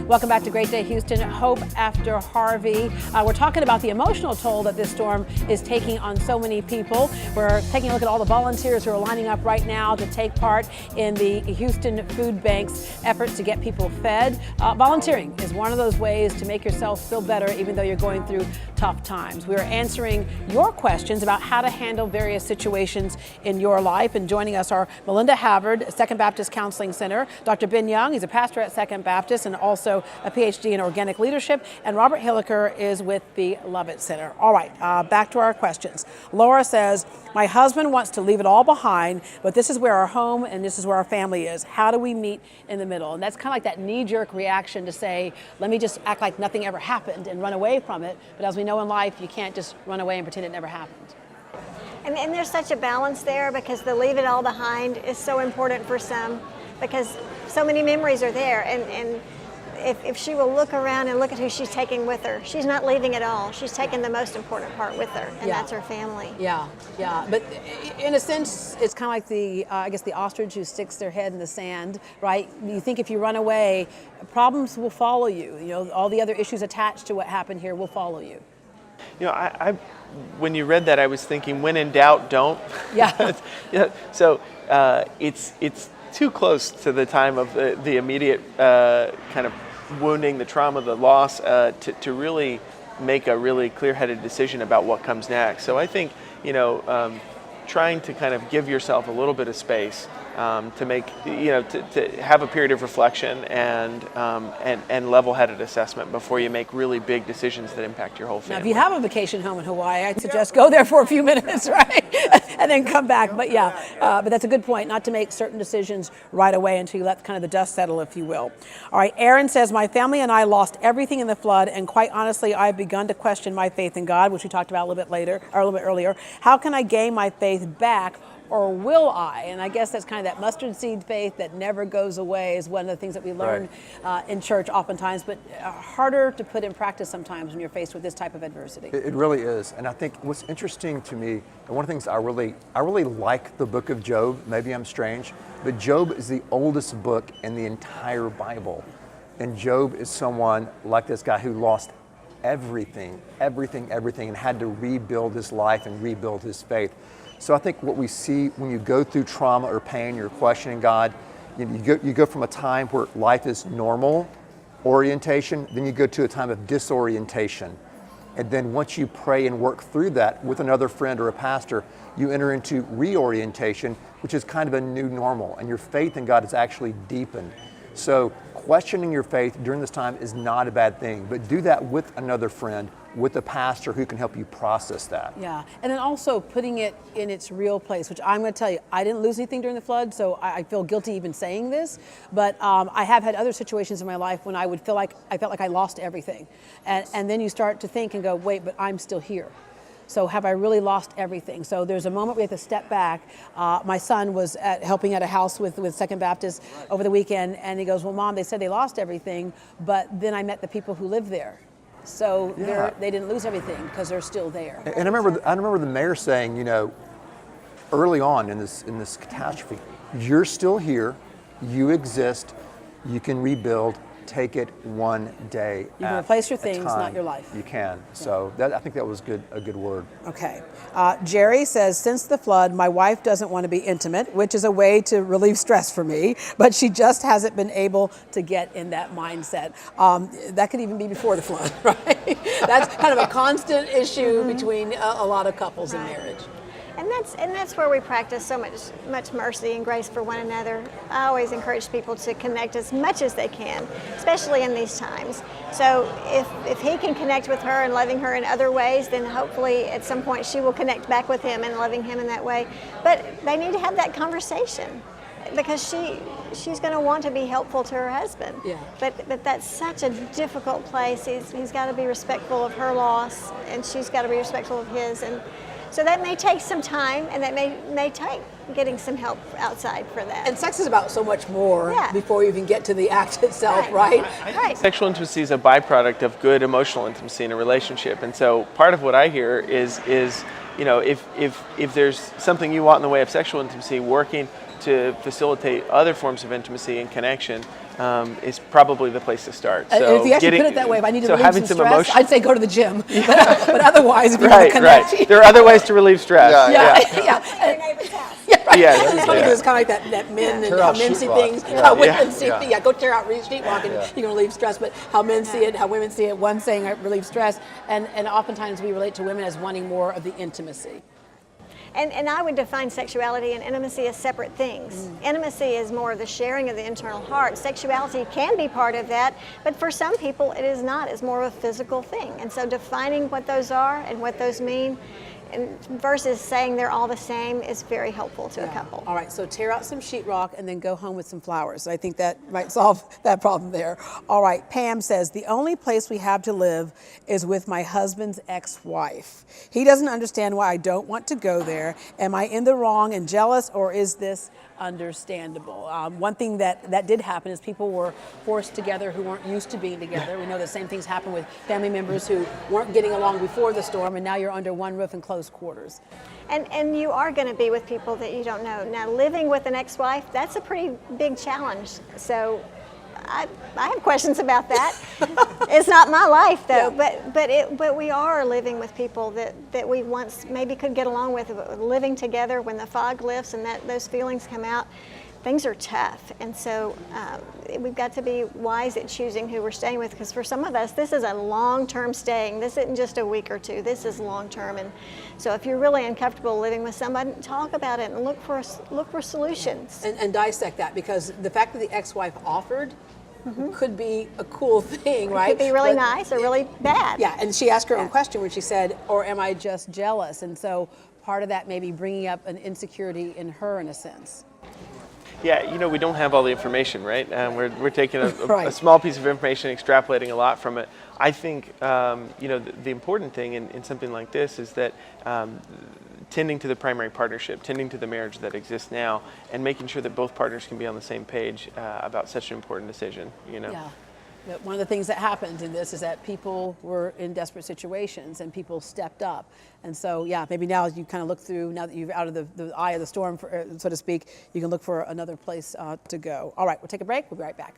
Welcome back to Great Day Houston. Hope after Harvey. We're talking about the emotional toll that this storm is taking on so many people. We're taking a look at all the volunteers who are lining up right now to take part in the Houston Food Bank's efforts to get people fed. Volunteering is one of those ways to make yourself feel better even though you're going through tough times. We're answering your questions about how to handle various situations in your life. And joining us are Melinda Havard, Second Baptist Counseling Center, Dr. Ben Young, he's a pastor at Second Baptist and also a PhD in organic leadership, and Robert Hilliker is with the Lovett Center. All right, back to our questions. Laura says, my husband wants to leave it all behind, but this is where our home and this is where our family is. How do we meet in the middle? And that's kind of like that knee-jerk reaction to say, let me just act like nothing ever happened and run away from it. But as we know in life, you can't just run away and pretend it never happened. And there's such a balance there, because the leave it all behind is so important for some, because so many memories are there. And if she will look around and look at who she's taking with her, she's not leaving it all. She's taking the most important part with her, and that's her family. Yeah. But in a sense, it's kind of like the, I guess, the ostrich who sticks their head in the sand, right? You think if you run away, problems will follow you. You know, all the other issues attached to what happened here will follow you. You know, I when you read that, I was thinking, when in doubt, don't. Yeah. So it's too close to the time of the immediate kind of wounding, the trauma, the loss, to really make a really clear-headed decision about what comes next. So I think, you know, trying to kind of give yourself a little bit of space to make, you know, to have a period of reflection and level-headed assessment before you make really big decisions that impact your whole family. Now, if you have a vacation home in Hawaii, I'd suggest go there for a few minutes, right? And then come back. But but that's a good point, not to make certain decisions right away until you let kind of the dust settle, if you will. All right, Aaron says, my family and I lost everything in the flood, and quite honestly, I've begun to question my faith in God, which we talked about a little bit earlier. How can I gain my faith back? Or will I? And I guess that's kind of that mustard seed faith that never goes away is one of the things that we learn in church oftentimes, but harder to put in practice sometimes when you're faced with this type of adversity. It really is. And I think what's interesting to me, and one of the things I really like the book of Job, maybe I'm strange, but Job is the oldest book in the entire Bible. And Job is someone like this guy who lost everything, and had to rebuild his life and rebuild his faith. So I think what we see when you go through trauma or pain, you're questioning God, you go from a time where life is normal orientation, then you go to a time of disorientation. And then once you pray and work through that with another friend or a pastor, you enter into reorientation, which is kind of a new normal, and your faith in God is actually deepened. So questioning your faith during this time is not a bad thing, but do that with another friend, with a pastor who can help you process that. Yeah, and then also putting it in its real place, which I'm going to tell you, I didn't lose anything during the flood, so I feel guilty even saying this, but I have had other situations in my life when I felt like I lost everything. And then you start to think and go, wait, but I'm still here. So have I really lost everything? So there's a moment we have to step back. My son was helping at a house with Second Baptist over the weekend, and he goes, well, Mom, they said they lost everything, but then I met the people who live there. So they didn't lose everything because they're still there. And I remember the mayor saying, you know, early on in this catastrophe, you're still here, you exist, you can rebuild. Take it one day You can replace your things, not your life. You can. So I think that was a good word. Okay. Jerry says, since the flood, my wife doesn't want to be intimate, which is a way to relieve stress for me, but she just hasn't been able to get in that mindset. That could even be before the flood, right? That's kind of a constant issue between a lot of couples in marriage. And that's where we practice so much mercy and grace for one another. I always encourage people to connect as much as they can, especially in these times. So if he can connect with her and loving her in other ways, then hopefully at some point she will connect back with him and loving him in that way. But they need to have that conversation, because she's going to want to be helpful to her husband. Yeah. But that's such a difficult place. He's got to be respectful of her loss, and she's got to be respectful of his. And so that may take some time, and that may take getting some help outside for that. And sex is about so much more before you even get to the act itself, right? Right. Sexual intimacy is a byproduct of good emotional intimacy in a relationship. And so part of what I hear is you know, if there's something you want in the way of sexual intimacy, working to facilitate other forms of intimacy and connection is probably the place to start. If you actually put it that way, if I need to relieve having some some stress, emotion, I'd say go to the gym. But otherwise, if you want to connect, right. There are other ways to relieve stress. It's funny because it's kind of like that men and how men see things, how women see things. Yeah, go tear out sheetrock and you can relieve stress. But how men see it, how women see it. One saying relieve stress, and oftentimes we relate to women as wanting more of the intimacy. And I would define sexuality and intimacy as separate things. Intimacy is more of the sharing of the internal heart. Sexuality can be part of that, but for some people it is not. It's more of a physical thing. And so defining what those are and what those mean, and versus saying they're all the same, is very helpful to a couple. All right, so tear out some sheetrock and then go home with some flowers. I think that might solve that problem there. All right, Pam says, the only place we have to live is with my husband's ex-wife. He doesn't understand why I don't want to go there. Am I in the wrong and jealous, or is this understandable? One thing that did happen is people were forced together who weren't used to being together. We know the same things happen with family members who weren't getting along before the storm, and now you're under one roof in close quarters. And you are going to be with people that you don't know. Now, living with an ex-wife, that's a pretty big challenge. So I have questions about that. It's not my life, though. But we are living with people that we once maybe could get along with. Living together, when the fog lifts and those feelings come out, things are tough. And so we've got to be wise at choosing who we're staying with, because for some of us, this is a long-term staying. This isn't just a week or two. This is long-term. And so if you're really uncomfortable living with somebody, talk about it and look for solutions. And dissect that, because the fact that the ex-wife offered could be a cool thing, right? It could be really nice or really bad. Yeah, and she asked her own question when she said, or am I just jealous? And so part of that may be bringing up an insecurity in her, in a sense. Yeah, we don't have all the information, right? We're taking a Right. small piece of information, extrapolating a lot from it. I think, the important thing in something like this is that tending to the primary partnership, tending to the marriage that exists now, and making sure that both partners can be on the same page about such an important decision, Yeah. But one of the things that happened in this is that people were in desperate situations and people stepped up. And so, yeah, maybe now as you kind of look through, now that you're out of the eye of the storm, so to speak, you can look for another place to go. All right, we'll take a break. We'll be right back.